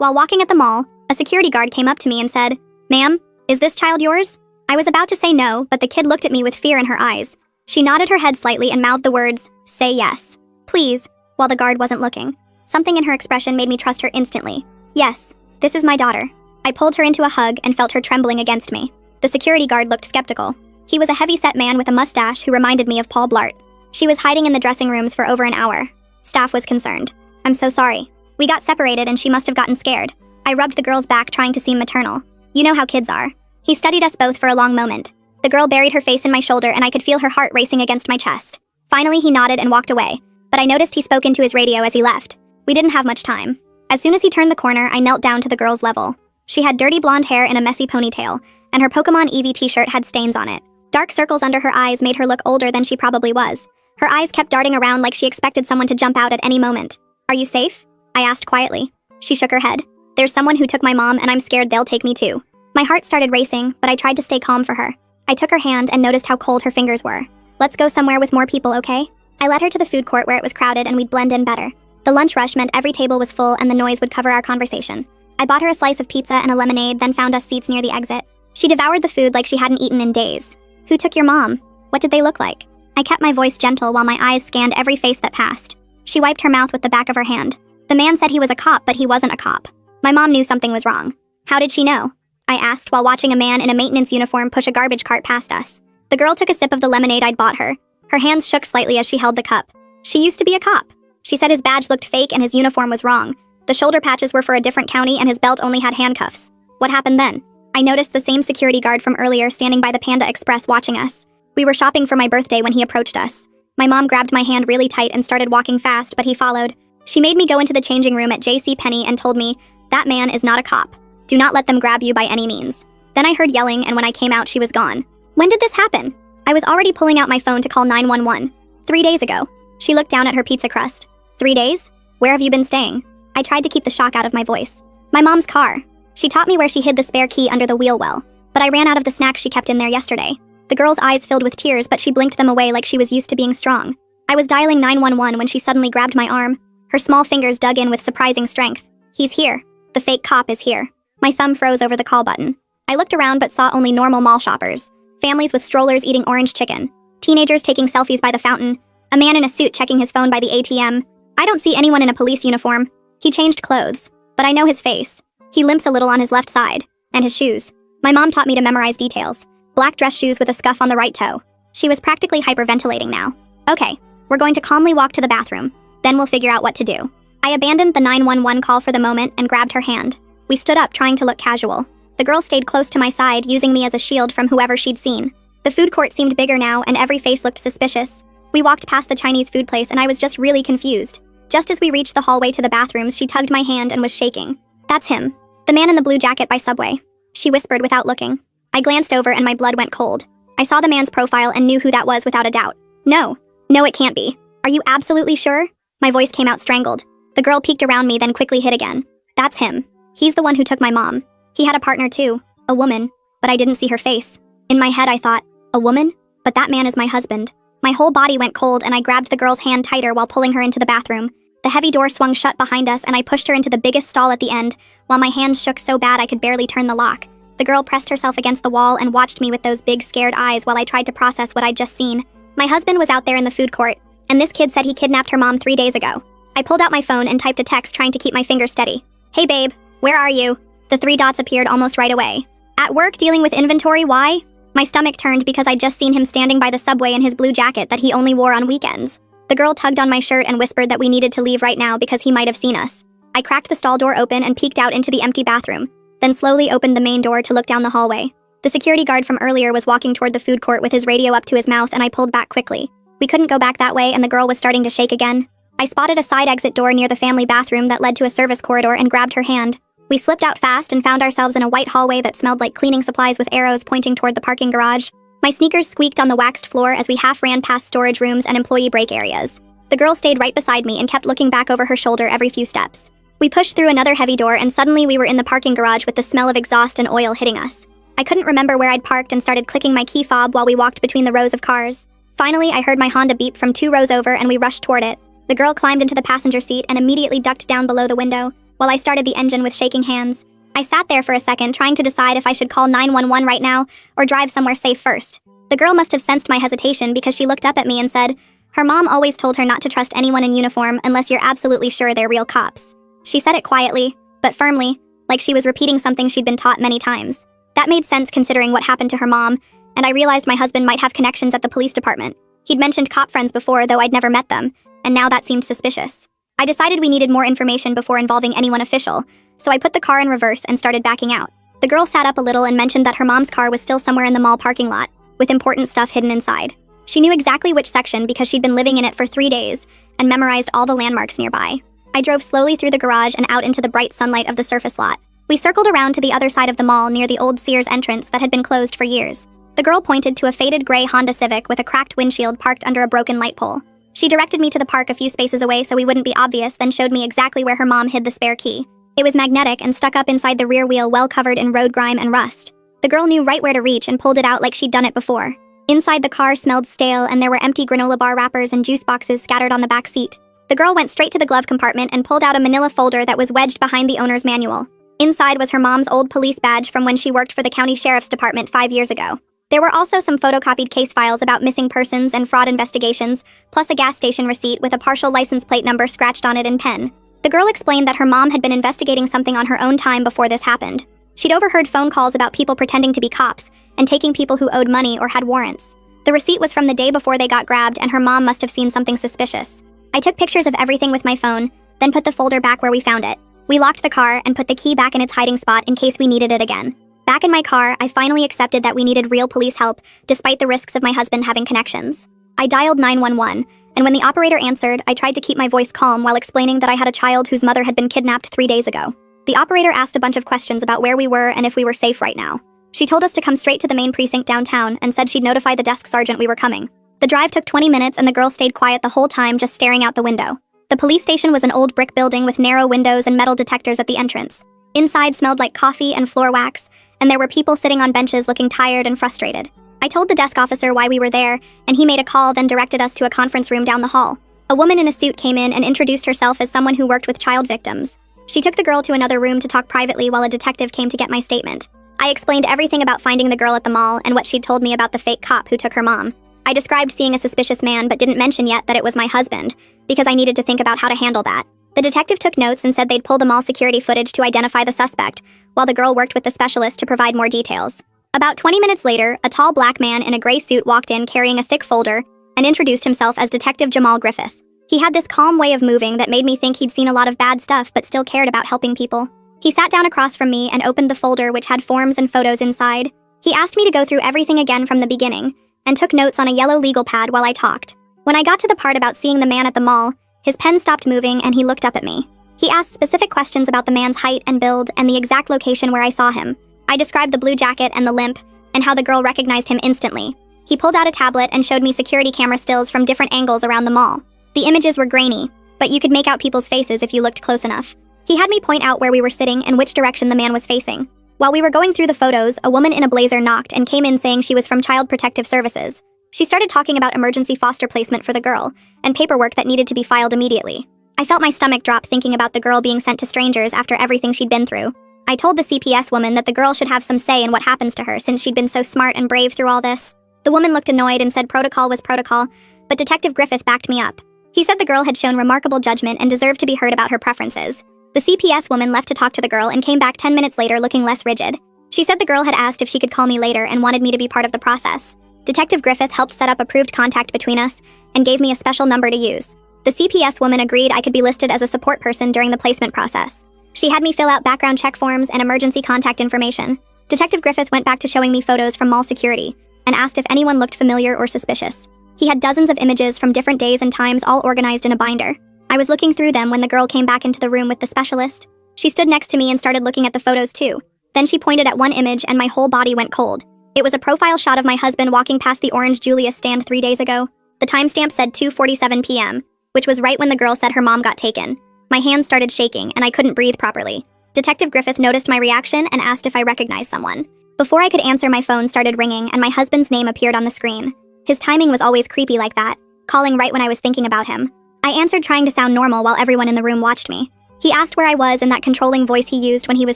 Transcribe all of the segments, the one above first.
While walking at the mall, a security guard came up to me and said, "Ma'am, is this child yours?" I was about to say no, but the kid looked at me with fear in her eyes. She nodded her head slightly and mouthed the words, "Say yes, please," while the guard wasn't looking. Something in her expression made me trust her instantly. "Yes, this is my daughter." I pulled her into a hug and felt her trembling against me. The security guard looked skeptical. He was a heavy-set man with a mustache who reminded me of Paul Blart. She was hiding in the dressing rooms for over an hour. Staff was concerned. "I'm so sorry. We got separated and she must have gotten scared." I rubbed the girl's back trying to seem maternal. You know how kids are. He studied us both for a long moment. The girl buried her face in my shoulder and I could feel her heart racing against my chest. Finally, he nodded and walked away, but I noticed he spoke into his radio as he left. We didn't have much time. As soon as he turned the corner, I knelt down to the girl's level. She had dirty blonde hair in a messy ponytail, and her Pokemon Eevee t-shirt had stains on it. Dark circles under her eyes made her look older than she probably was. Her eyes kept darting around like she expected someone to jump out at any moment. "Are you safe?" I asked quietly. She shook her head. "There's someone who took my mom and I'm scared they'll take me too." My heart started racing, but I tried to stay calm for her. I took her hand and noticed how cold her fingers were. "Let's go somewhere with more people, okay?" I led her to the food court where it was crowded and we'd blend in better. The lunch rush meant every table was full and the noise would cover our conversation. I bought her a slice of pizza and a lemonade, then found us seats near the exit. She devoured the food like she hadn't eaten in days. "Who took your mom? What did they look like?" I kept my voice gentle while my eyes scanned every face that passed. She wiped her mouth with the back of her hand. "The man said he was a cop, but he wasn't a cop." My mom knew something was wrong. "How did she know?" I asked while watching a man in a maintenance uniform push a garbage cart past us. The girl took a sip of the lemonade I'd bought her. Her hands shook slightly as she held the cup. "She used to be a cop." She said his badge looked fake and his uniform was wrong. The shoulder patches were for a different county and his belt only had handcuffs. "What happened then?" I noticed the same security guard from earlier standing by the Panda Express watching us. We were shopping for my birthday when he approached us. My mom grabbed my hand really tight and started walking fast, but he followed. She made me go into the changing room at JCPenney and told me, "That man is not a cop. Do not let them grab you by any means." Then I heard yelling, and when I came out, she was gone. "When did this happen?" I was already pulling out my phone to call 911. 3 days ago." She looked down at her pizza crust. 3 days? Where have you been staying?" I tried to keep the shock out of my voice. "My mom's car. She taught me where she hid the spare key under the wheel well, but I ran out of the snacks she kept in there yesterday." The girl's eyes filled with tears, but she blinked them away like she was used to being strong. I was dialing 911 when she suddenly grabbed my arm. Her small fingers dug in with surprising strength. "He's here. The fake cop is here." My thumb froze over the call button. I looked around but saw only normal mall shoppers. Families with strollers eating orange chicken. Teenagers taking selfies by the fountain. A man in a suit checking his phone by the ATM. I don't see anyone in a police uniform. He changed clothes, but I know his face. He limps a little on his left side. And his shoes. My mom taught me to memorize details. Black dress shoes with a scuff on the right toe. She was practically hyperventilating now. "Okay, we're going to calmly walk to the bathroom. Then we'll figure out what to do." I abandoned the 911 call for the moment and grabbed her hand. We stood up trying to look casual. The girl stayed close to my side, using me as a shield from whoever she'd seen. The food court seemed bigger now and every face looked suspicious. We walked past the Chinese food place and I was just really confused. Just as we reached the hallway to the bathrooms, she tugged my hand and was shaking. "That's him. The man in the blue jacket by Subway," she whispered without looking. I glanced over and my blood went cold. I saw the man's profile and knew who that was without a doubt. No, it can't be. Are you absolutely sure?" My voice came out strangled. The girl peeked around me, then quickly hid again. "That's him. He's the one who took my mom. He had a partner too, a woman, but I didn't see her face." In my head I thought, "A woman? But that man is my husband." My whole body went cold and I grabbed the girl's hand tighter while pulling her into the bathroom. The heavy door swung shut behind us and I pushed her into the biggest stall at the end, while my hands shook so bad I could barely turn the lock. The girl pressed herself against the wall and watched me with those big scared eyes while I tried to process what I'd just seen. My husband was out there in the food court, and this kid said he kidnapped her mom 3 days ago. I pulled out my phone and typed a text trying to keep my fingers steady. "Hey babe, where are you?" The 3 dots appeared almost right away. "At work dealing with inventory, why?" My stomach turned because I'd just seen him standing by the Subway in his blue jacket that he only wore on weekends. The girl tugged on my shirt and whispered that we needed to leave right now because he might have seen us. I cracked the stall door open and peeked out into the empty bathroom, then slowly opened the main door to look down the hallway. The security guard from earlier was walking toward the food court with his radio up to his mouth and I pulled back quickly. We couldn't go back that way and the girl was starting to shake again. I spotted a side exit door near the family bathroom that led to a service corridor and grabbed her hand. We slipped out fast and found ourselves in a white hallway that smelled like cleaning supplies with arrows pointing toward the parking garage. My sneakers squeaked on the waxed floor as we half ran past storage rooms and employee break areas. The girl stayed right beside me and kept looking back over her shoulder every few steps. We pushed through another heavy door and suddenly we were in the parking garage with the smell of exhaust and oil hitting us. I couldn't remember where I'd parked and started clicking my key fob while we walked between the rows of cars. Finally, I heard my Honda beep from 2 rows over and we rushed toward it. The girl climbed into the passenger seat and immediately ducked down below the window. while I started the engine with shaking hands. I sat there for a second, trying to decide if I should call 911 right now or drive somewhere safe first. The girl must have sensed my hesitation because she looked up at me and said, her mom always told her not to trust anyone in uniform unless you're absolutely sure they're real cops. She said it quietly, but firmly, like she was repeating something she'd been taught many times. That made sense considering what happened to her mom, and I realized my husband might have connections at the police department. He'd mentioned cop friends before, though I'd never met them, and now that seemed suspicious. I decided we needed more information before involving anyone official, so I put the car in reverse and started backing out. The girl sat up a little and mentioned that her mom's car was still somewhere in the mall parking lot, with important stuff hidden inside. She knew exactly which section because she'd been living in it for 3 days and memorized all the landmarks nearby. I drove slowly through the garage and out into the bright sunlight of the surface lot. We circled around to the other side of the mall near the old Sears entrance that had been closed for years. The girl pointed to a faded gray Honda Civic with a cracked windshield parked under a broken light pole. She directed me to the park a few spaces away so we wouldn't be obvious, then showed me exactly where her mom hid the spare key. It was magnetic and stuck up inside the rear wheel, well covered in road grime and rust. The girl knew right where to reach and pulled it out like she'd done it before. Inside, the car smelled stale and there were empty granola bar wrappers and juice boxes scattered on the back seat. The girl went straight to the glove compartment and pulled out a manila folder that was wedged behind the owner's manual. Inside was her mom's old police badge from when she worked for the county sheriff's department 5 years ago. There were also some photocopied case files about missing persons and fraud investigations, plus a gas station receipt with a partial license plate number scratched on it in pen. The girl explained that her mom had been investigating something on her own time before this happened. She'd overheard phone calls about people pretending to be cops and taking people who owed money or had warrants. The receipt was from the day before they got grabbed, and her mom must have seen something suspicious. I took pictures of everything with my phone, then put the folder back where we found it. We locked the car and put the key back in its hiding spot in case we needed it again. Back in my car, I finally accepted that we needed real police help, despite the risks of my husband having connections. I dialed 911, and when the operator answered, I tried to keep my voice calm while explaining that I had a child whose mother had been kidnapped 3 days ago. The operator asked a bunch of questions about where we were and if we were safe right now. She told us to come straight to the main precinct downtown and said she'd notify the desk sergeant we were coming. The drive took 20 minutes and the girl stayed quiet the whole time, just staring out the window. The police station was an old brick building with narrow windows and metal detectors at the entrance. Inside smelled like coffee and floor wax, and there were people sitting on benches looking tired and frustrated. I told the desk officer why we were there, and he made a call, then directed us to a conference room down the hall. A woman in a suit came in and introduced herself as someone who worked with child victims. She took the girl to another room to talk privately while a detective came to get my statement. I explained everything about finding the girl at the mall and what she'd told me about the fake cop who took her mom. I described seeing a suspicious man but didn't mention yet that it was my husband, because I needed to think about how to handle that. The detective took notes and said they'd pull the mall security footage to identify the suspect, while the girl worked with the specialist to provide more details. About 20 minutes later, a tall black man in a gray suit walked in carrying a thick folder and introduced himself as Detective Jamal Griffith. He had this calm way of moving that made me think he'd seen a lot of bad stuff but still cared about helping people. He sat down across from me and opened the folder, which had forms and photos inside. He asked me to go through everything again from the beginning and took notes on a yellow legal pad while I talked. When I got to the part about seeing the man at the mall, his pen stopped moving and he looked up at me. He asked specific questions about the man's height and build and the exact location where I saw him. I described the blue jacket and the limp and how the girl recognized him instantly. He pulled out a tablet and showed me security camera stills from different angles around the mall. The images were grainy, but you could make out people's faces if you looked close enough. He had me point out where we were sitting and which direction the man was facing. While we were going through the photos, a woman in a blazer knocked and came in saying she was from Child Protective Services. She started talking about emergency foster placement for the girl and paperwork that needed to be filed immediately. I felt my stomach drop thinking about the girl being sent to strangers after everything she'd been through. I told the CPS woman that the girl should have some say in what happens to her since she'd been so smart and brave through all this. The woman looked annoyed and said protocol was protocol, but Detective Griffith backed me up. He said the girl had shown remarkable judgment and deserved to be heard about her preferences. The CPS woman left to talk to the girl and came back 10 minutes later looking less rigid. She said the girl had asked if she could call me later and wanted me to be part of the process. Detective Griffith helped set up approved contact between us and gave me a special number to use. The CPS woman agreed I could be listed as a support person during the placement process. She had me fill out background check forms and emergency contact information. Detective Griffith went back to showing me photos from mall security and asked if anyone looked familiar or suspicious. He had dozens of images from different days and times all organized in a binder. I was looking through them when the girl came back into the room with the specialist. She stood next to me and started looking at the photos too. Then she pointed at one image and my whole body went cold. It was a profile shot of my husband walking past the orange Julius stand 3 days ago. The timestamp said 2:47 p.m., which was right when the girl said her mom got taken. My hands started shaking and I couldn't breathe properly. Detective Griffith noticed my reaction and asked if I recognized someone. Before I could answer, my phone started ringing and my husband's name appeared on the screen. His timing was always creepy like that, calling right when I was thinking about him. I answered trying to sound normal while everyone in the room watched me. He asked where I was in that controlling voice he used when he was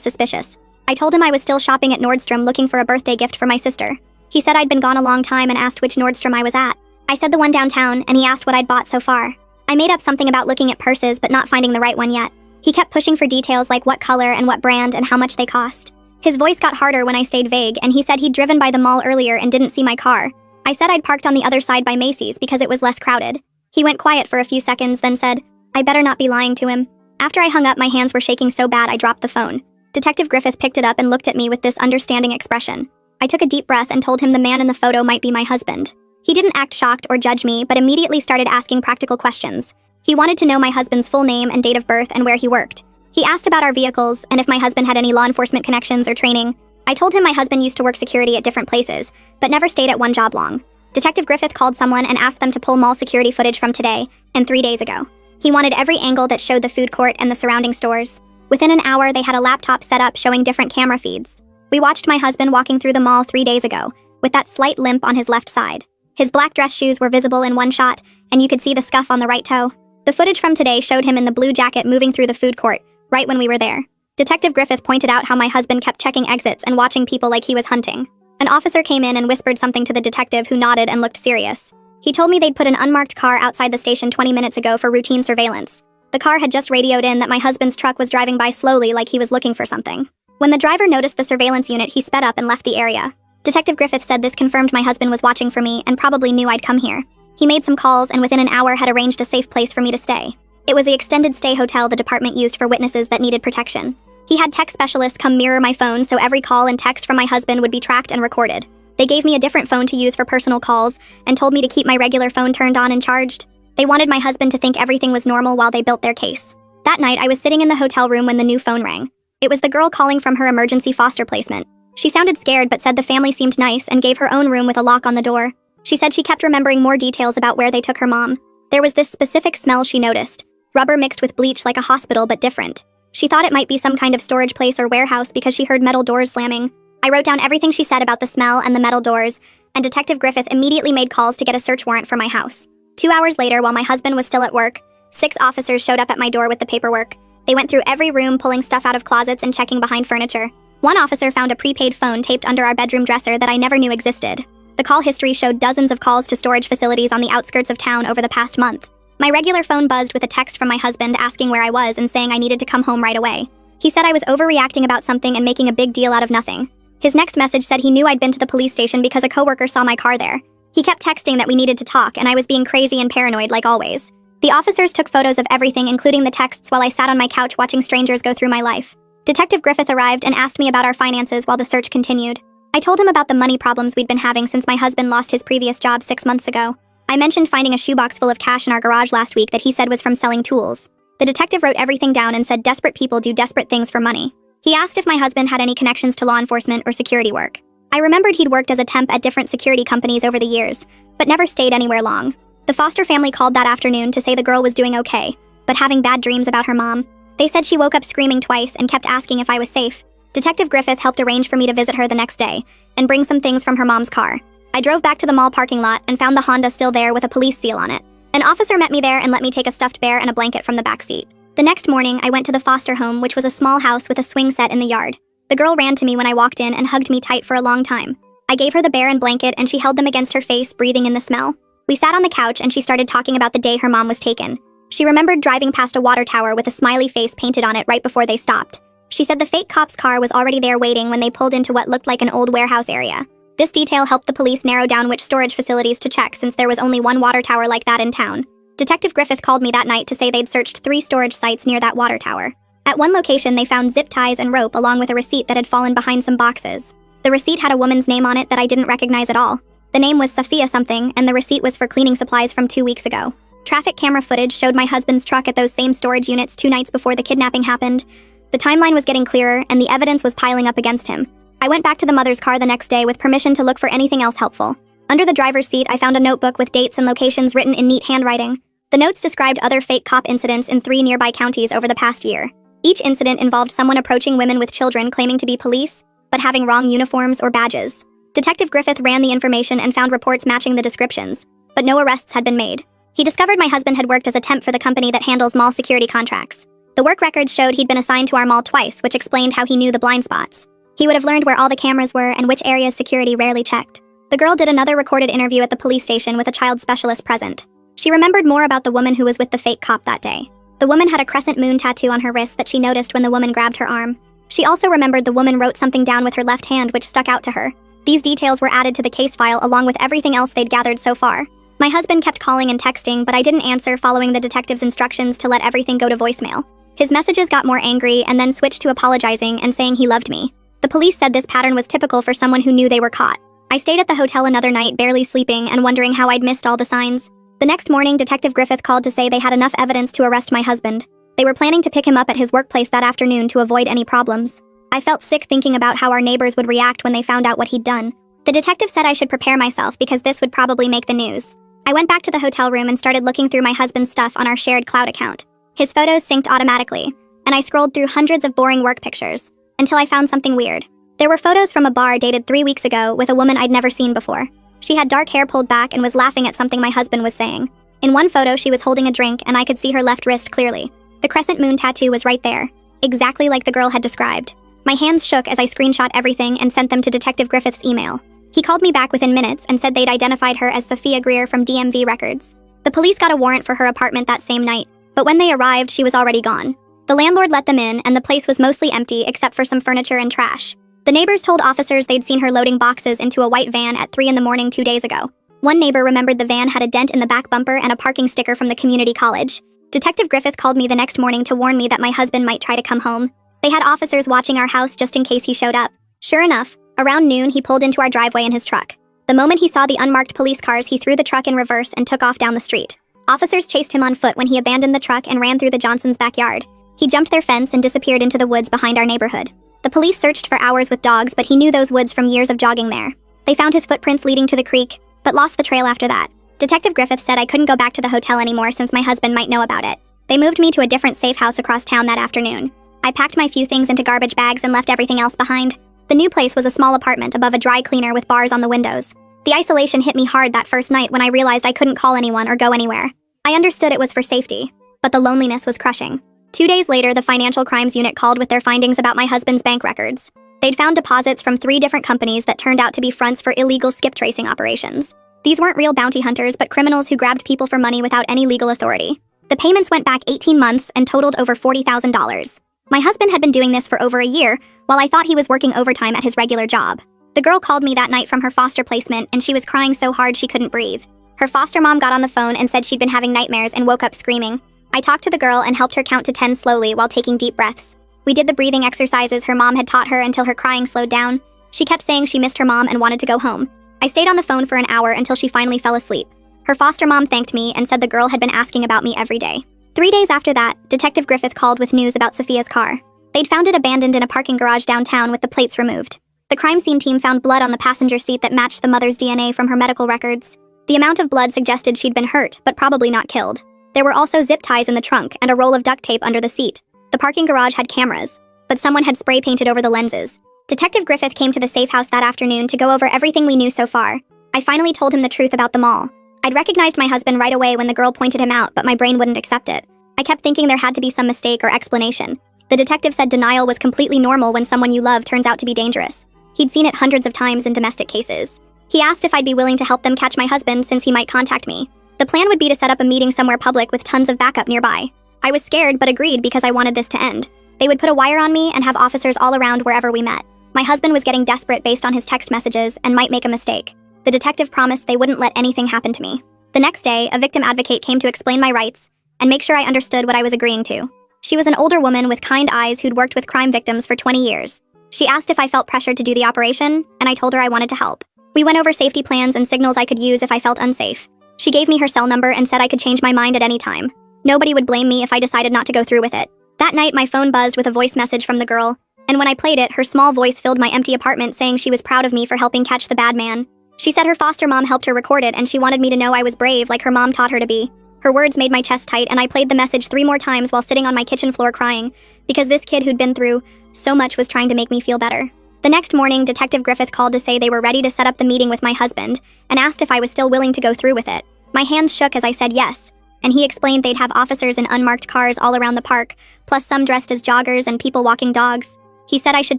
suspicious. I told him I was still shopping at Nordstrom looking for a birthday gift for my sister. He said I'd been gone a long time and asked which Nordstrom I was at. I said the one downtown, and he asked what I'd bought so far. I made up something about looking at purses but not finding the right one yet. He kept pushing for details like what color and what brand and how much they cost. His voice got harder when I stayed vague, and he said he'd driven by the mall earlier and didn't see my car. I said I'd parked on the other side by Macy's because it was less crowded. He went quiet for a few seconds, then said, I better not be lying to him. After I hung up, my hands were shaking so bad I dropped the phone. Detective Griffith picked it up and looked at me with this understanding expression. I took a deep breath and told him the man in the photo might be my husband. He didn't act shocked or judge me, but immediately started asking practical questions. He wanted to know my husband's full name and date of birth and where he worked. He asked about our vehicles and if my husband had any law enforcement connections or training. I told him my husband used to work security at different places, but never stayed at one job long. Detective Griffith called someone and asked them to pull mall security footage from today and 3 days ago. He wanted every angle that showed the food court and the surrounding stores. Within an hour, they had a laptop set up showing different camera feeds. We watched my husband walking through the mall 3 days ago, with that slight limp on his left side. His black dress shoes were visible in one shot, and you could see the scuff on the right toe. The footage from today showed him in the blue jacket moving through the food court, right when we were there. Detective Griffith pointed out how my husband kept checking exits and watching people like he was hunting. An officer came in and whispered something to the detective, who nodded and looked serious. He told me they'd put an unmarked car outside the station 20 minutes ago for routine surveillance. The car had just radioed in that my husband's truck was driving by slowly like he was looking for something. When the driver noticed the surveillance unit, he sped up and left the area. Detective Griffith said this confirmed my husband was watching for me and probably knew I'd come here. He made some calls and within an hour had arranged a safe place for me to stay. It was the extended stay hotel the department used for witnesses that needed protection. He had tech specialists come mirror my phone so every call and text from my husband would be tracked and recorded. They gave me a different phone to use for personal calls and told me to keep my regular phone turned on and charged. They wanted my husband to think everything was normal while they built their case. That night, I was sitting in the hotel room when the new phone rang. It was the girl calling from her emergency foster placement. She sounded scared but said the family seemed nice and gave her own room with a lock on the door. She said she kept remembering more details about where they took her mom. There was this specific smell she noticed. Rubber mixed with bleach like a hospital but different. She thought it might be some kind of storage place or warehouse because she heard metal doors slamming. I wrote down everything she said about the smell and the metal doors, and Detective Griffith immediately made calls to get a search warrant for my house. 2 hours later, while my husband was still at work, 6 officers showed up at my door with the paperwork. They went through every room, pulling stuff out of closets and checking behind furniture. One officer found a prepaid phone taped under our bedroom dresser that I never knew existed. The call history showed dozens of calls to storage facilities on the outskirts of town over the past month. My regular phone buzzed with a text from my husband asking where I was and saying I needed to come home right away. He said I was overreacting about something and making a big deal out of nothing. His next message said he knew I'd been to the police station because a coworker saw my car there. He kept texting that we needed to talk, and I was being crazy and paranoid like always. The officers took photos of everything, including the texts, while I sat on my couch watching strangers go through my life. Detective Griffith arrived and asked me about our finances while the search continued. I told him about the money problems we'd been having since my husband lost his previous job 6 months ago. I mentioned finding a shoebox full of cash in our garage last week that he said was from selling tools. The detective wrote everything down and said desperate people do desperate things for money. He asked if my husband had any connections to law enforcement or security work. I remembered he'd worked as a temp at different security companies over the years, but never stayed anywhere long. The foster family called that afternoon to say the girl was doing okay, but having bad dreams about her mom. They said she woke up screaming twice and kept asking if I was safe. Detective Griffith helped arrange for me to visit her the next day and bring some things from her mom's car. I drove back to the mall parking lot and found the Honda still there with a police seal on it. An officer met me there and let me take a stuffed bear and a blanket from the back seat. The next morning, I went to the foster home, which was a small house with a swing set in the yard. The girl ran to me when I walked in and hugged me tight for a long time. I gave her the bear and blanket and she held them against her face, breathing in the smell. We sat on the couch and she started talking about the day her mom was taken. She remembered driving past a water tower with a smiley face painted on it right before they stopped. She said the fake cop's car was already there waiting when they pulled into what looked like an old warehouse area. This detail helped the police narrow down which storage facilities to check since there was only one water tower like that in town. Detective Griffith called me that night to say they'd searched 3 storage sites near that water tower. At one location, they found zip ties and rope along with a receipt that had fallen behind some boxes. The receipt had a woman's name on it that I didn't recognize at all. The name was Sophia something, and the receipt was for cleaning supplies from 2 weeks ago. Traffic camera footage showed my husband's truck at those same storage units 2 nights before the kidnapping happened. The timeline was getting clearer, and the evidence was piling up against him. I went back to the mother's car the next day with permission to look for anything else helpful. Under the driver's seat, I found a notebook with dates and locations written in neat handwriting. The notes described other fake cop incidents in 3 nearby counties over the past year. Each incident involved someone approaching women with children claiming to be police, but having wrong uniforms or badges. Detective Griffith ran the information and found reports matching the descriptions, but no arrests had been made. He discovered my husband had worked as a temp for the company that handles mall security contracts. The work records showed he'd been assigned to our mall twice, which explained how he knew the blind spots. He would have learned where all the cameras were and which areas security rarely checked. The girl did another recorded interview at the police station with a child specialist present. She remembered more about the woman who was with the fake cop that day. The woman had a crescent moon tattoo on her wrist that she noticed when the woman grabbed her arm. She also remembered the woman wrote something down with her left hand which stuck out to her. These details were added to the case file along with everything else they'd gathered so far. My husband kept calling and texting, but I didn't answer following the detective's instructions to let everything go to voicemail. His messages got more angry and then switched to apologizing and saying he loved me. The police said this pattern was typical for someone who knew they were caught. I stayed at the hotel another night, barely sleeping and wondering how I'd missed all the signs. The next morning, Detective Griffith called to say they had enough evidence to arrest my husband. They were planning to pick him up at his workplace that afternoon to avoid any problems. I felt sick thinking about how our neighbors would react when they found out what he'd done. The detective said I should prepare myself because this would probably make the news. I went back to the hotel room and started looking through my husband's stuff on our shared cloud account. His photos synced automatically, and I scrolled through hundreds of boring work pictures, until I found something weird. There were photos from a bar dated 3 weeks ago with a woman I'd never seen before. She had dark hair pulled back and was laughing at something my husband was saying. In one photo, she was holding a drink and I could see her left wrist clearly. The crescent moon tattoo was right there, exactly like the girl had described. My hands shook as I screenshot everything and sent them to Detective Griffith's email. He called me back within minutes and said they'd identified her as Sophia Greer from DMV records. The police got a warrant for her apartment that same night, but when they arrived, she was already gone. The landlord let them in and the place was mostly empty except for some furniture and trash. The neighbors told officers they'd seen her loading boxes into a white van at 3 in the morning 2 days ago. One neighbor remembered the van had a dent in the back bumper and a parking sticker from the community college. Detective Griffith called me the next morning to warn me that my husband might try to come home. They had officers watching our house just in case he showed up. Sure enough, around noon he pulled into our driveway in his truck. The moment he saw the unmarked police cars, he threw the truck in reverse and took off down the street. Officers chased him on foot when he abandoned the truck and ran through the Johnsons' backyard. He jumped their fence and disappeared into the woods behind our neighborhood. The police searched for hours with dogs, but he knew those woods from years of jogging there. They found his footprints leading to the creek, but lost the trail after that. Detective Griffith said I couldn't go back to the hotel anymore since my husband might know about it. They moved me to a different safe house across town that afternoon. I packed my few things into garbage bags and left everything else behind. The new place was a small apartment above a dry cleaner with bars on the windows. The isolation hit me hard that first night when I realized I couldn't call anyone or go anywhere. I understood it was for safety, but the loneliness was crushing. 2 days later, the Financial Crimes Unit called with their findings about my husband's bank records. They'd found deposits from 3 different companies that turned out to be fronts for illegal skip tracing operations. These weren't real bounty hunters, but criminals who grabbed people for money without any legal authority. The payments went back 18 months and totaled over $40,000. My husband had been doing this for over a year, while I thought he was working overtime at his regular job. The girl called me that night from her foster placement, and she was crying so hard she couldn't breathe. Her foster mom got on the phone and said she'd been having nightmares and woke up screaming. I talked to the girl and helped her count to 10 slowly while taking deep breaths. We did the breathing exercises her mom had taught her until her crying slowed down. She kept saying she missed her mom and wanted to go home. I stayed on the phone for an hour until she finally fell asleep. Her foster mom thanked me and said the girl had been asking about me every day. 3 days after that, Detective Griffith called with news about Sophia's car. They'd found it abandoned in a parking garage downtown with the plates removed. The crime scene team found blood on the passenger seat that matched the mother's DNA from her medical records. The amount of blood suggested she'd been hurt, but probably not killed. There were also zip ties in the trunk and a roll of duct tape under the seat. The parking garage had cameras, but someone had spray painted over the lenses. Detective Griffith came to the safe house that afternoon to go over everything we knew so far. I finally told him the truth about them all. I'd recognized my husband right away when the girl pointed him out, but my brain wouldn't accept it. I kept thinking there had to be some mistake or explanation. The detective said denial was completely normal when someone you love turns out to be dangerous. He'd seen it hundreds of times in domestic cases. He asked if I'd be willing to help them catch my husband since he might contact me. The plan would be to set up a meeting somewhere public with tons of backup nearby. I was scared but agreed because I wanted this to end. They would put a wire on me and have officers all around wherever we met. My husband was getting desperate based on his text messages and might make a mistake. The detective promised they wouldn't let anything happen to me. The next day, a victim advocate came to explain my rights and make sure I understood what I was agreeing to. She was an older woman with kind eyes who'd worked with crime victims for 20 years. She asked if I felt pressured to do the operation, and I told her I wanted to help. We went over safety plans and signals I could use if I felt unsafe. She gave me her cell number and said I could change my mind at any time. Nobody would blame me if I decided not to go through with it. That night, my phone buzzed with a voice message from the girl, and when I played it, her small voice filled my empty apartment saying she was proud of me for helping catch the bad man. She said her foster mom helped her record it and she wanted me to know I was brave like her mom taught her to be. Her words made my chest tight and I played the message 3 more times while sitting on my kitchen floor crying, because this kid who'd been through so much was trying to make me feel better. The next morning, Detective Griffith called to say they were ready to set up the meeting with my husband and asked if I was still willing to go through with it. My hands shook as I said yes. and he explained they'd have officers in unmarked cars all around the park, plus some dressed as joggers and people walking dogs. He said I should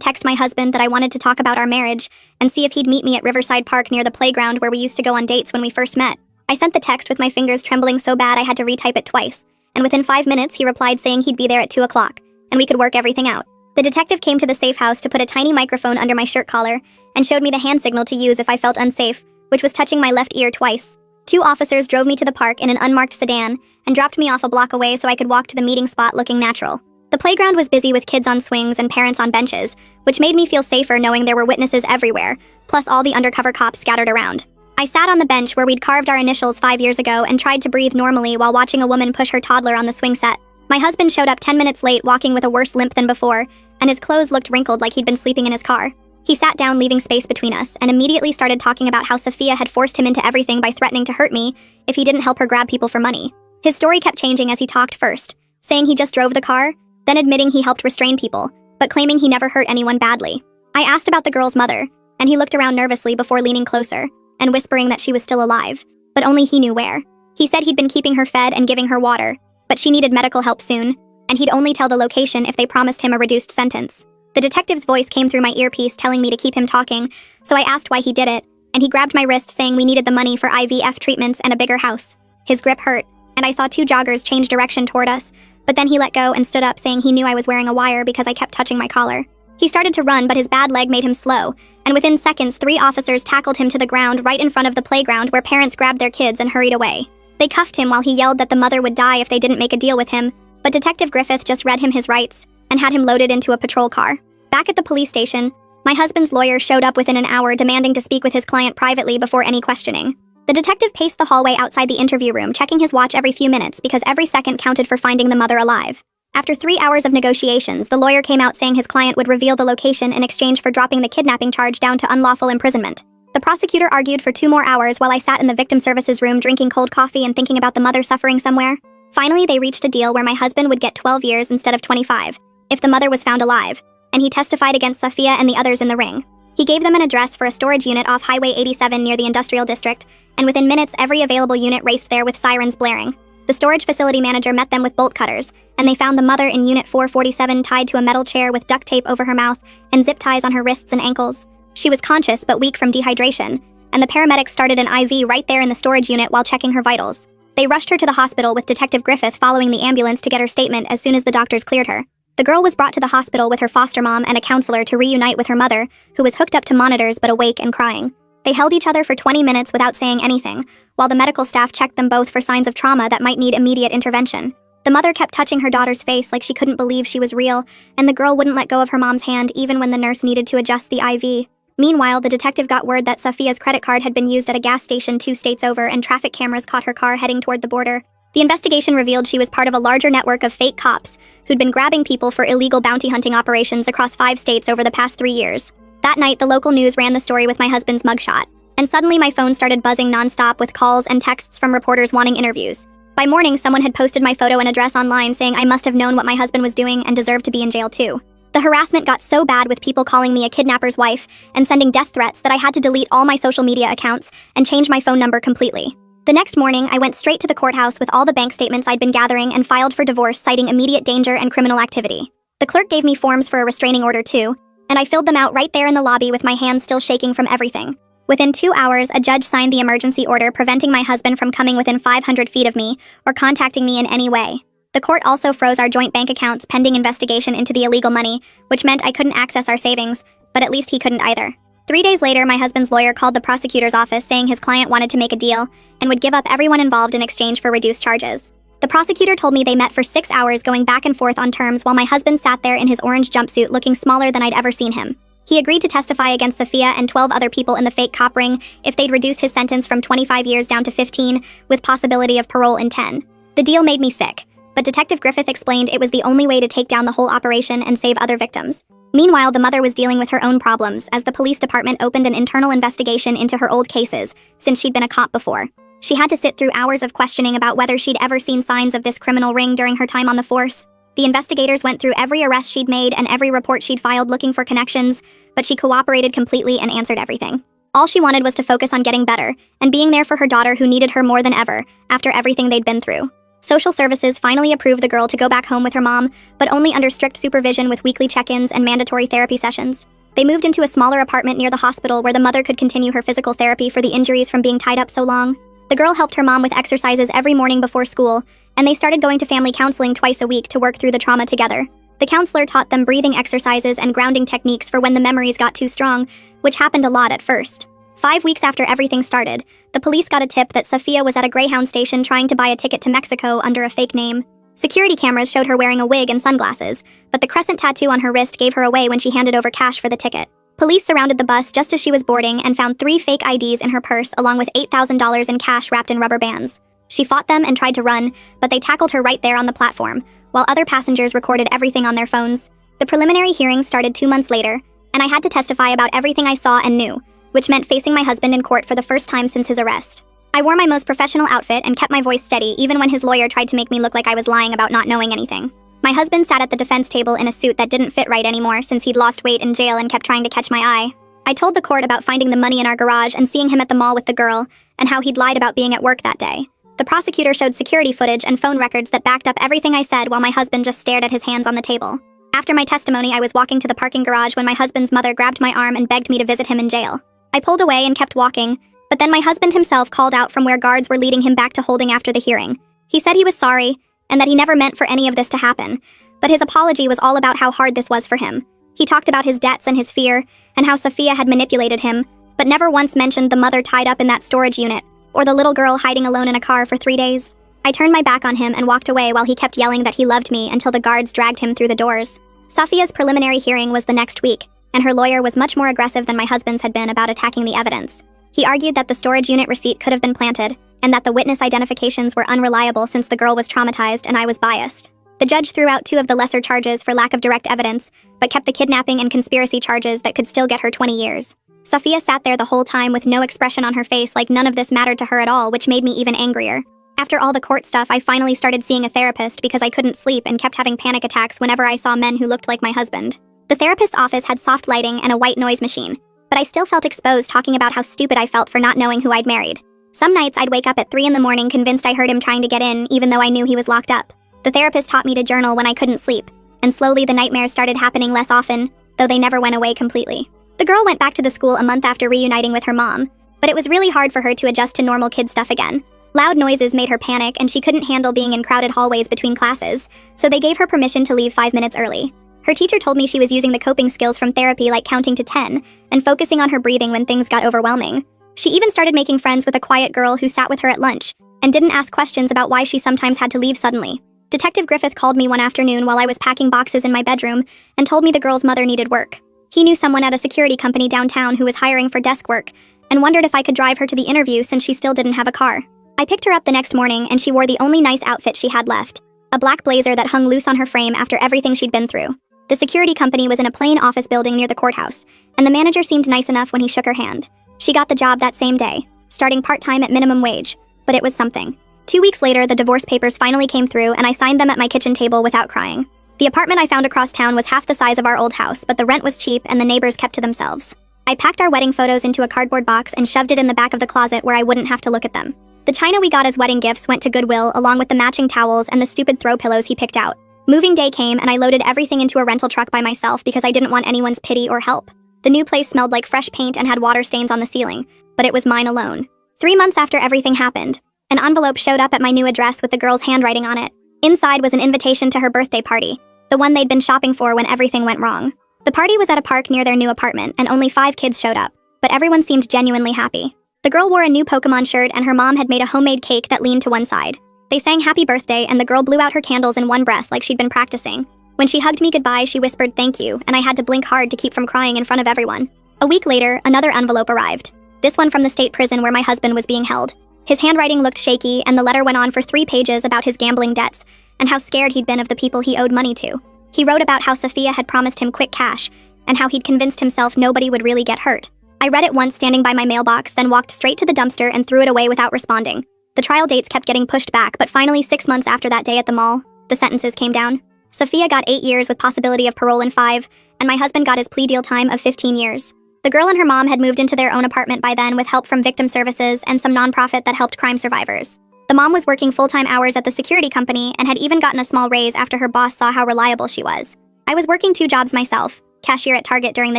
text my husband that I wanted to talk about our marriage and see if he'd meet me at Riverside Park near the playground where we used to go on dates when we first met. I sent the text with my fingers trembling so bad I had to retype it twice, and within 5 minutes he replied saying he'd be there at 2 o'clock, and we could work everything out. The detective came to the safe house to put a tiny microphone under my shirt collar and showed me the hand signal to use if I felt unsafe, which was touching my left ear twice. 2 officers drove me to the park in an unmarked sedan and dropped me off a block away so I could walk to the meeting spot looking natural. The playground was busy with kids on swings and parents on benches, which made me feel safer knowing there were witnesses everywhere, plus all the undercover cops scattered around. I sat on the bench where we'd carved our initials 5 years ago and tried to breathe normally while watching a woman push her toddler on the swing set. My husband showed up 10 minutes late, walking with a worse limp than before, and his clothes looked wrinkled like he'd been sleeping in his car. He sat down, leaving space between us, and immediately started talking about how Sophia had forced him into everything by threatening to hurt me if he didn't help her grab people for money. His story kept changing as he talked, first saying he just drove the car, then admitting he helped restrain people, but claiming he never hurt anyone badly. I asked about the girl's mother, and he looked around nervously before leaning closer and whispering that she was still alive, but only he knew where. He said he'd been keeping her fed and giving her water, but she needed medical help soon, and he'd only tell the location if they promised him a reduced sentence. The detective's voice came through my earpiece telling me to keep him talking, so I asked why he did it, and he grabbed my wrist saying we needed the money for IVF treatments and a bigger house. His grip hurt, and I saw 2 joggers change direction toward us, but then he let go and stood up saying he knew I was wearing a wire because I kept touching my collar. He started to run, but his bad leg made him slow, and within seconds 3 officers tackled him to the ground right in front of the playground where parents grabbed their kids and hurried away. They cuffed him while he yelled that the mother would die if they didn't make a deal with him, but Detective Griffith just read him his rights and had him loaded into a patrol car. Back at the police station, my husband's lawyer showed up within an hour demanding to speak with his client privately before any questioning. The detective paced the hallway outside the interview room, checking his watch every few minutes because every second counted for finding the mother alive. After 3 hours of negotiations, the lawyer came out saying his client would reveal the location in exchange for dropping the kidnapping charge down to unlawful imprisonment. The prosecutor argued for 2 more hours while I sat in the victim services room drinking cold coffee and thinking about the mother suffering somewhere. Finally, they reached a deal where my husband would get 12 years instead of 25, if the mother was found alive, and he testified against Sophia and the others in the ring. He gave them an address for a storage unit off Highway 87 near the industrial district, and within minutes every available unit raced there with sirens blaring. The storage facility manager met them with bolt cutters, and they found the mother in Unit 447 tied to a metal chair with duct tape over her mouth and zip ties on her wrists and ankles. She was conscious but weak from dehydration, and the paramedics started an IV right there in the storage unit while checking her vitals. They rushed her to the hospital with Detective Griffith following the ambulance to get her statement as soon as the doctors cleared her. The girl was brought to the hospital with her foster mom and a counselor to reunite with her mother, who was hooked up to monitors but awake and crying. They held each other for 20 minutes without saying anything, while the medical staff checked them both for signs of trauma that might need immediate intervention. The mother kept touching her daughter's face like she couldn't believe she was real, and the girl wouldn't let go of her mom's hand even when the nurse needed to adjust the IV. Meanwhile, the detective got word that Sophia's credit card had been used at a gas station 2 states over and traffic cameras caught her car heading toward the border. The investigation revealed she was part of a larger network of fake cops who'd been grabbing people for illegal bounty hunting operations across 5 states over the past 3 years. That night, the local news ran the story with my husband's mugshot, and suddenly my phone started buzzing nonstop with calls and texts from reporters wanting interviews. By morning, someone had posted my photo and address online saying I must have known what my husband was doing and deserved to be in jail too. The harassment got so bad with people calling me a kidnapper's wife and sending death threats that I had to delete all my social media accounts and change my phone number completely. The next morning, I went straight to the courthouse with all the bank statements I'd been gathering and filed for divorce citing immediate danger and criminal activity. The clerk gave me forms for a restraining order too, and I filled them out right there in the lobby with my hands still shaking from everything. Within 2 hours, a judge signed the emergency order preventing my husband from coming within 500 feet of me or contacting me in any way. The court also froze our joint bank accounts pending investigation into the illegal money, which meant I couldn't access our savings, but at least he couldn't either. 3 days later, my husband's lawyer called the prosecutor's office saying his client wanted to make a deal and would give up everyone involved in exchange for reduced charges. The prosecutor told me they met for 6 hours going back and forth on terms while my husband sat there in his orange jumpsuit looking smaller than I'd ever seen him. He agreed to testify against Sophia and 12 other people in the fake cop ring if they'd reduce his sentence from 25 years down to 15, with possibility of parole in 10. The deal made me sick, but Detective Griffith explained it was the only way to take down the whole operation and save other victims. Meanwhile, the mother was dealing with her own problems as the police department opened an internal investigation into her old cases, since she'd been a cop before. She had to sit through hours of questioning about whether she'd ever seen signs of this criminal ring during her time on the force. The investigators went through every arrest she'd made and every report she'd filed looking for connections, but she cooperated completely and answered everything. All she wanted was to focus on getting better and being there for her daughter who needed her more than ever after everything they'd been through. Social services finally approved the girl to go back home with her mom, but only under strict supervision with weekly check-ins and mandatory therapy sessions. They moved into a smaller apartment near the hospital where the mother could continue her physical therapy for the injuries from being tied up so long. The girl helped her mom with exercises every morning before school, and they started going to family counseling twice a week to work through the trauma together. The counselor taught them breathing exercises and grounding techniques for when the memories got too strong, which happened a lot at first. 5 weeks after everything started, the police got a tip that Sophia was at a Greyhound station trying to buy a ticket to Mexico under a fake name. Security cameras showed her wearing a wig and sunglasses, but the crescent tattoo on her wrist gave her away when she handed over cash for the ticket. Police surrounded the bus just as she was boarding and found 3 fake IDs in her purse along with $8,000 in cash wrapped in rubber bands. She fought them and tried to run, but they tackled her right there on the platform, while other passengers recorded everything on their phones. The preliminary hearing started 2 months later, and I had to testify about everything I saw and knew, which meant facing my husband in court for the first time since his arrest. I wore my most professional outfit and kept my voice steady even when his lawyer tried to make me look like I was lying about not knowing anything. My husband sat at the defense table in a suit that didn't fit right anymore since he'd lost weight in jail and kept trying to catch my eye. I told the court about finding the money in our garage and seeing him at the mall with the girl, and how he'd lied about being at work that day. The prosecutor showed security footage and phone records that backed up everything I said while my husband just stared at his hands on the table. After my testimony, I was walking to the parking garage when my husband's mother grabbed my arm and begged me to visit him in jail. I pulled away and kept walking, but then my husband himself called out from where guards were leading him back to holding after the hearing. He said he was sorry, and that he never meant for any of this to happen, but his apology was all about how hard this was for him. He talked about his debts and his fear, and how Sophia had manipulated him, but never once mentioned the mother tied up in that storage unit, or the little girl hiding alone in a car for 3 days. I turned my back on him and walked away while he kept yelling that he loved me until the guards dragged him through the doors. Sophia's preliminary hearing was the next week, and her lawyer was much more aggressive than my husband's had been about attacking the evidence. He argued that the storage unit receipt could have been planted, and that the witness identifications were unreliable since the girl was traumatized and I was biased. The judge threw out 2 of the lesser charges for lack of direct evidence, but kept the kidnapping and conspiracy charges that could still get her 20 years. Sophia sat there the whole time with no expression on her face, like none of this mattered to her at all, which made me even angrier. After all the court stuff, I finally started seeing a therapist because I couldn't sleep and kept having panic attacks whenever I saw men who looked like my husband. The therapist's office had soft lighting and a white noise machine, but I still felt exposed talking about how stupid I felt for not knowing who I'd married. Some nights I'd wake up at 3 in the morning convinced I heard him trying to get in, even though I knew he was locked up. The therapist taught me to journal when I couldn't sleep, and slowly the nightmares started happening less often, though they never went away completely. The girl went back to the school a month after reuniting with her mom, but it was really hard for her to adjust to normal kid stuff again. Loud noises made her panic, and she couldn't handle being in crowded hallways between classes, so they gave her permission to leave 5 minutes early. Her teacher told me she was using the coping skills from therapy like counting to 10 and focusing on her breathing when things got overwhelming. She even started making friends with a quiet girl who sat with her at lunch and didn't ask questions about why she sometimes had to leave suddenly. Detective Griffith called me one afternoon while I was packing boxes in my bedroom and told me the girl's mother needed work. He knew someone at a security company downtown who was hiring for desk work and wondered if I could drive her to the interview since she still didn't have a car. I picked her up the next morning and she wore the only nice outfit she had left, a black blazer that hung loose on her frame after everything she'd been through. The security company was in a plain office building near the courthouse, and the manager seemed nice enough when he shook her hand. She got the job that same day, starting part-time at minimum wage, but it was something. 2 weeks later, the divorce papers finally came through and I signed them at my kitchen table without crying. The apartment I found across town was half the size of our old house, but the rent was cheap and the neighbors kept to themselves. I packed our wedding photos into a cardboard box and shoved it in the back of the closet where I wouldn't have to look at them. The china we got as wedding gifts went to Goodwill along with the matching towels and the stupid throw pillows he picked out. Moving day came and I loaded everything into a rental truck by myself because I didn't want anyone's pity or help. The new place smelled like fresh paint and had water stains on the ceiling, but it was mine alone. 3 months after everything happened, an envelope showed up at my new address with the girl's handwriting on it. Inside was an invitation to her birthday party, the one they'd been shopping for when everything went wrong. The party was at a park near their new apartment and only 5 kids showed up, but everyone seemed genuinely happy. The girl wore a new Pokemon shirt and her mom had made a homemade cake that leaned to one side. They sang happy birthday and the girl blew out her candles in one breath like she'd been practicing. When she hugged me goodbye, she whispered thank you, and I had to blink hard to keep from crying in front of everyone. A week later, another envelope arrived. This one from the state prison where my husband was being held. His handwriting looked shaky and the letter went on for 3 pages about his gambling debts and how scared he'd been of the people he owed money to. He wrote about how Sophia had promised him quick cash and how he'd convinced himself nobody would really get hurt. I read it once standing by my mailbox, then walked straight to the dumpster and threw it away without responding. The trial dates kept getting pushed back, but finally 6 months after that day at the mall, the sentences came down. Sophia got 8 years with possibility of parole in 5, and my husband got his plea deal time of 15 years. The girl and her mom had moved into their own apartment by then with help from victim services and some nonprofit that helped crime survivors. The mom was working full-time hours at the security company and had even gotten a small raise after her boss saw how reliable she was. I was working 2 jobs myself, cashier at Target during the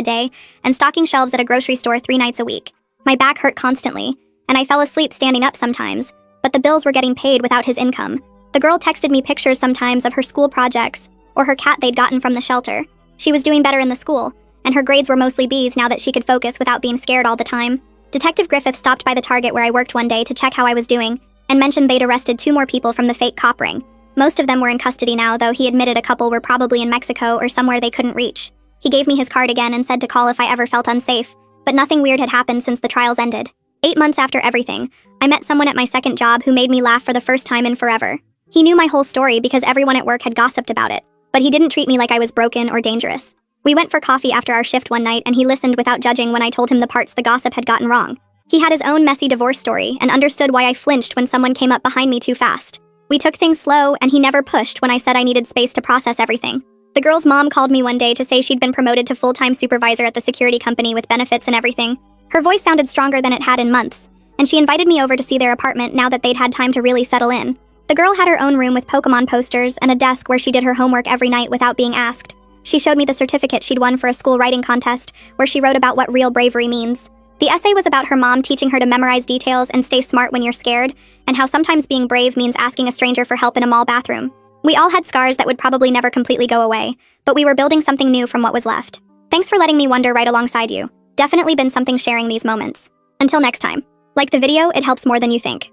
day and stocking shelves at a grocery store 3 nights a week. My back hurt constantly, and I fell asleep standing up sometimes, but the bills were getting paid without his income. The girl texted me pictures sometimes of her school projects or her cat they'd gotten from the shelter. She was doing better in the school, and her grades were mostly B's now that she could focus without being scared all the time. Detective Griffith stopped by the Target where I worked one day to check how I was doing and mentioned they'd arrested 2 more people from the fake cop ring. Most of them were in custody now, though he admitted a couple were probably in Mexico or somewhere they couldn't reach. He gave me his card again and said to call if I ever felt unsafe, but nothing weird had happened since the trials ended. 8 months after everything, I met someone at my second job who made me laugh for the first time in forever. He knew my whole story because everyone at work had gossiped about it, but he didn't treat me like I was broken or dangerous. We went for coffee after our shift one night and he listened without judging when I told him the parts the gossip had gotten wrong. He had his own messy divorce story and understood why I flinched when someone came up behind me too fast. We took things slow and he never pushed when I said I needed space to process everything. The girl's mom called me one day to say she'd been promoted to full-time supervisor at the security company with benefits and everything. Her voice sounded stronger than it had in months, and she invited me over to see their apartment now that they'd had time to really settle in. The girl had her own room with Pokemon posters and a desk where she did her homework every night without being asked. She showed me the certificate she'd won for a school writing contest where she wrote about what real bravery means. The essay was about her mom teaching her to memorize details and stay smart when you're scared, and how sometimes being brave means asking a stranger for help in a mall bathroom. We all had scars that would probably never completely go away, but we were building something new from what was left. Thanks for letting me wonder right alongside you. Definitely been something sharing these moments. Until next time. Like the video, it helps more than you think.